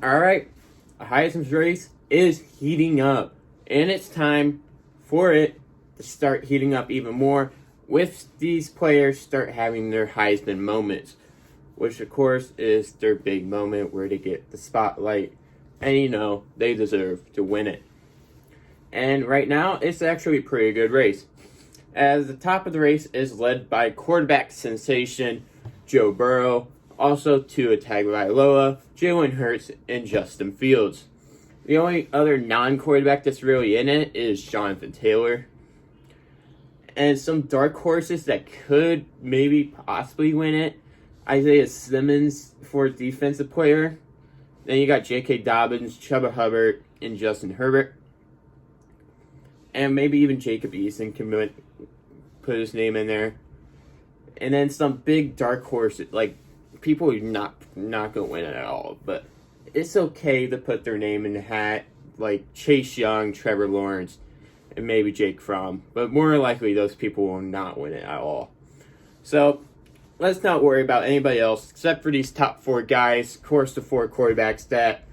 All right, a Heisman Race is heating up, and it's time for it to start heating up even more with these players start having their Heisman moments, which of course is their big moment where they get the spotlight, and they deserve to win it. And right now, it's actually a pretty good race, as the top of the race is led by quarterback sensation Joe Burrow, also Tua Tagovailoa, Jalen Hurts, and Justin Fields. The only other non-quarterback that's really in it is Jonathan Taylor. And some dark horses that could maybe possibly win it: Isaiah Simmons for defensive player. Then you got J.K. Dobbins, Chuba Hubbard, and Justin Herbert. And maybe even Jacob Eason can put his name in there. And then some big dark horses, like people who not going to win it at all. But it's okay to put their name in the hat, like Chase Young, Trevor Lawrence, and maybe Jake Fromm. But more likely, those people will not win it at all. So let's not worry about anybody else except for these top four guys. Of course, the four quarterbacks that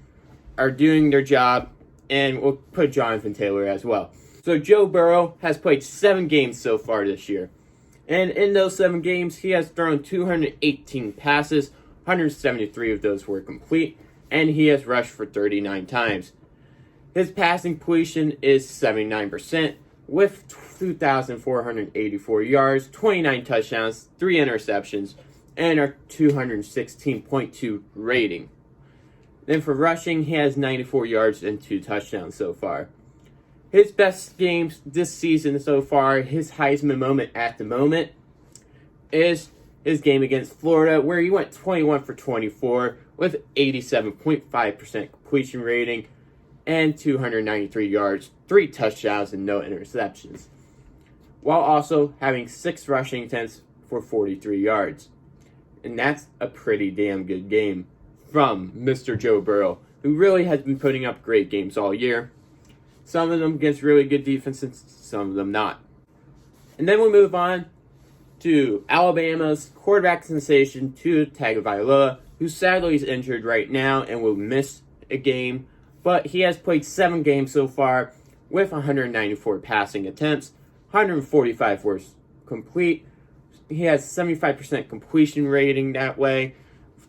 are doing their job. And we'll put Jonathan Taylor as well. So Joe Burrow has played 7 games so far this year. And in those 7 games, he has thrown 218 passes, 173 of those were complete, and he has rushed for 39 times. His passing completion is 79%, with 2,484 yards, 29 touchdowns, 3 interceptions, and a 216.2 rating. Then for rushing, he has 94 yards and 2 touchdowns so far. His best games this season so far, his Heisman moment at the moment, is his game against Florida, where he went 21 for 24 with 87.5% completion rating and 293 yards, 3 touchdowns, and no interceptions, while also having 6 rushing attempts for 43 yards. And that's a pretty damn good game from Mr. Joe Burrow, who really has been putting up great games all year. Some of them against really good defenses, some of them not. And then we move on to Alabama's quarterback sensation, Tua Tagovailoa, who sadly is injured right now and will miss a game. But he has played 7 games so far with 194 passing attempts, 145 were complete. He has 75% completion rating that way,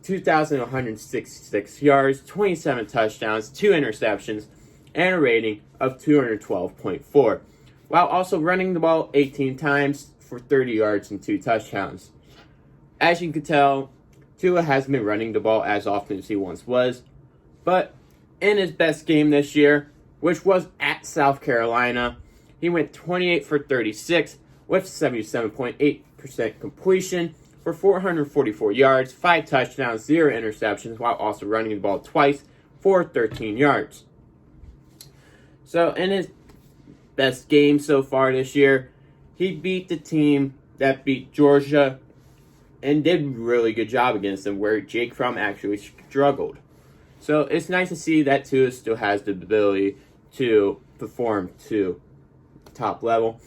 2,166 yards, 27 touchdowns, 2 interceptions, and a rating of 212.4, while also running the ball 18 times for 30 yards and 2 touchdowns. As you can tell, Tua hasn't been running the ball as often as he once was, but in his best game this year, which was at South Carolina, he went 28 for 36 with 77.8% completion for 444 yards, 5 touchdowns, 0 interceptions, while also running the ball twice for 13 yards. So in his best game so far this year, he beat the team that beat Georgia and did a really good job against them, where Jake Fromm actually struggled. So it's nice to see that Tua still has the ability to perform to top level.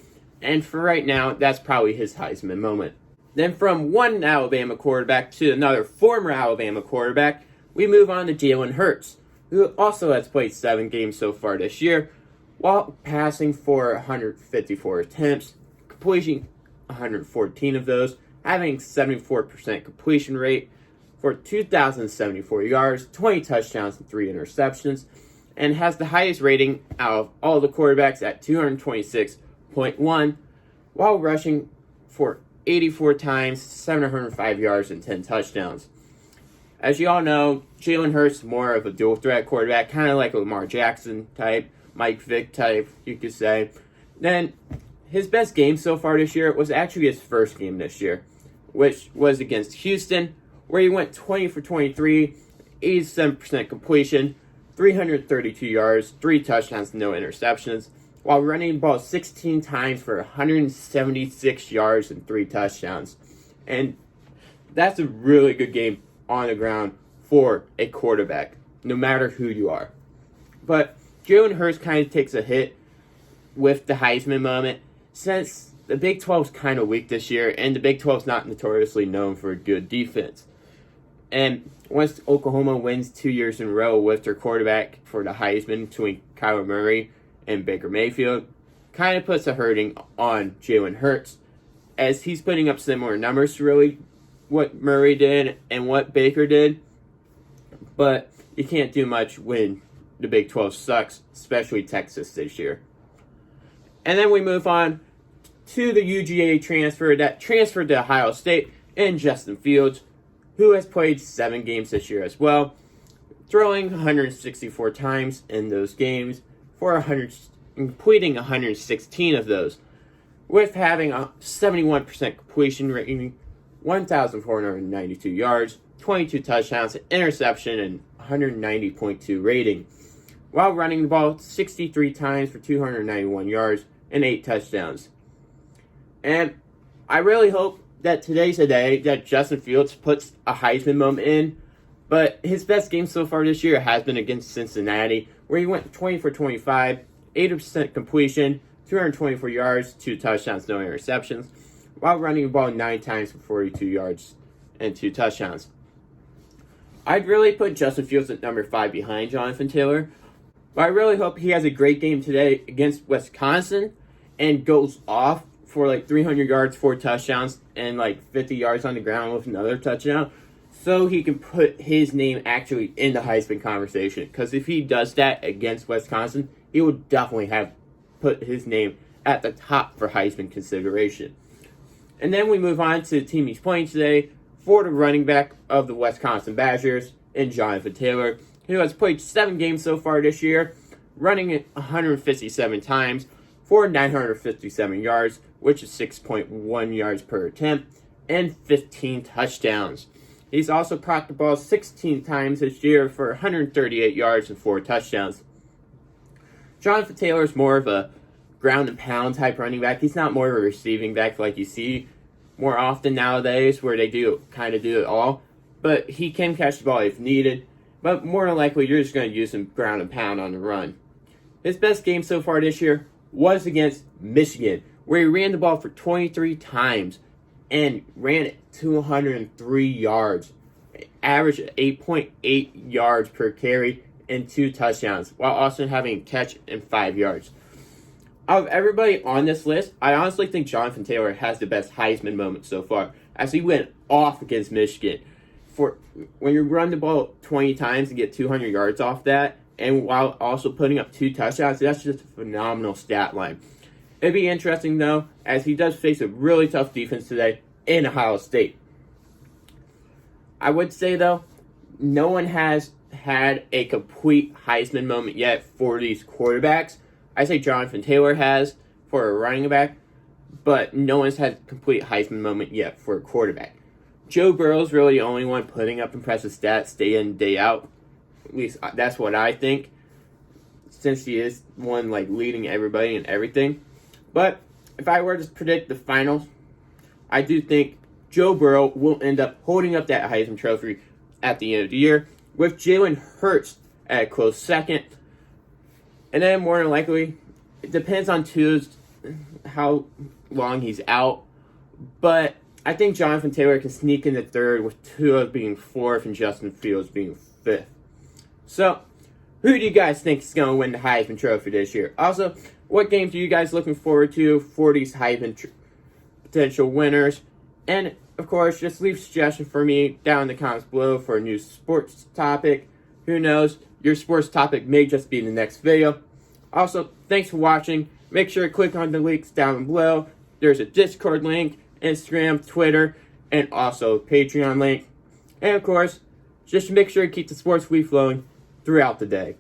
And for right now, that's probably his Heisman moment. Then from one Alabama quarterback to another former Alabama quarterback, we move on to Jalen Hurts, who also has played 7 games so far this year, while passing for 154 attempts, completing 114 of those, having 74% completion rate for 2,074 yards, 20 touchdowns, and 3 interceptions, and has the highest rating out of all the quarterbacks at 226.1, while rushing for 84 times, 705 yards, and 10 touchdowns. As you all know, Jalen Hurts is more of a dual threat quarterback, kind of like a Lamar Jackson type, Mike Vick type, you could say. Then his best game so far this year was actually his first game this year, which was against Houston, where he went 20 for 23, 87% completion, 332 yards, 3 touchdowns, no interceptions, while running the ball 16 times for 176 yards and 3 touchdowns. And that's a really good game on the ground for a quarterback, no matter who you are. But Jalen Hurts kind of takes a hit with the Heisman moment, since the Big 12 is kind of weak this year, and the Big 12 is not notoriously known for a good defense. And once Oklahoma wins 2 years in a row with their quarterback for the Heisman between Kyler Murray and Baker Mayfield, kind of puts a hurting on Jalen Hurts, as he's putting up similar numbers to really what Murray did and what Baker did. But you can't do much when the Big 12 sucks, especially Texas this year. And then we move on to the UGA transfer that transferred to Ohio State, and Justin Fields, who has played 7 games this year as well, throwing 164 times in those games for completing 116 of those, with having a 71% completion rating, 1,492 yards, 22 touchdowns, an interception, and 190.2 rating, while running the ball 63 times for 291 yards and 8 touchdowns. And I really hope that today's a day that Justin Fields puts a Heisman moment in, but his best game so far this year has been against Cincinnati, where he went 20 for 25, 80% completion, 224 yards, 2 touchdowns, no interceptions, while running the ball 9 times for 42 yards and 2 touchdowns. I'd really put Justin Fields at number 5 behind Jonathan Taylor, but I really hope he has a great game today against Wisconsin and goes off for like 300 yards, 4 touchdowns, and like 50 yards on the ground with another touchdown, so he can put his name actually in the Heisman conversation. Because if he does that against Wisconsin, he would definitely have put his name at the top for Heisman consideration. And then we move on to the team he's playing today for the running back of the Wisconsin Badgers, and Jonathan Taylor, who has played 7 games so far this year, running it 157 times for 957 yards, which is 6.1 yards per attempt, and 15 touchdowns. He's also caught the ball 16 times this year for 138 yards and 4 touchdowns. Jonathan Taylor is more of a ground and pound type running back. He's not more of a receiving back like you see more often nowadays, where they do it all. But he can catch the ball if needed. But more than likely, you're just going to use him ground and pound on the run. His best game so far this year was against Michigan, where he ran the ball for 23 times and ran it 203 yards, average 8.8 yards per carry, and 2 touchdowns, while also having a catch and 5 yards. Of everybody on this list, I honestly think Jonathan Taylor has the best Heisman moment so far, as he went off against Michigan. For when you run the ball 20 times and get 200 yards off that, and while also putting up 2 touchdowns, that's just a phenomenal stat line. It'd be interesting, though, as he does face a really tough defense today in Ohio State. I would say, though, no one has had a complete Heisman moment yet for these quarterbacks. I say Jonathan Taylor has for a running back, but no one's had a complete Heisman moment yet for a quarterback. Joe Burrow's really the only one putting up impressive stats day in, day out. At least that's what I think, since he is one like leading everybody and everything. But if I were to predict the finals, I do think Joe Burrow will end up holding up that Heisman Trophy at the end of the year, with Jalen Hurts at a close second. And then more than likely, it depends on Tua's how long he's out. But I think Jonathan Taylor can sneak in the third, with Tua being 4th and Justin Fields being 5th. So, who do you guys think is going to win the Heisman Trophy this year? Also, what games are you guys looking forward to for these Heisman potential winners? And, of course, just leave a suggestion for me down in the comments below for a new sports topic. Who knows? Your sports topic may just be in the next video. Also, thanks for watching. Make sure to click on the links down below. There's a Discord link, Instagram, Twitter, and also a Patreon link. And, of course, just make sure to keep the sports week flowing throughout the day.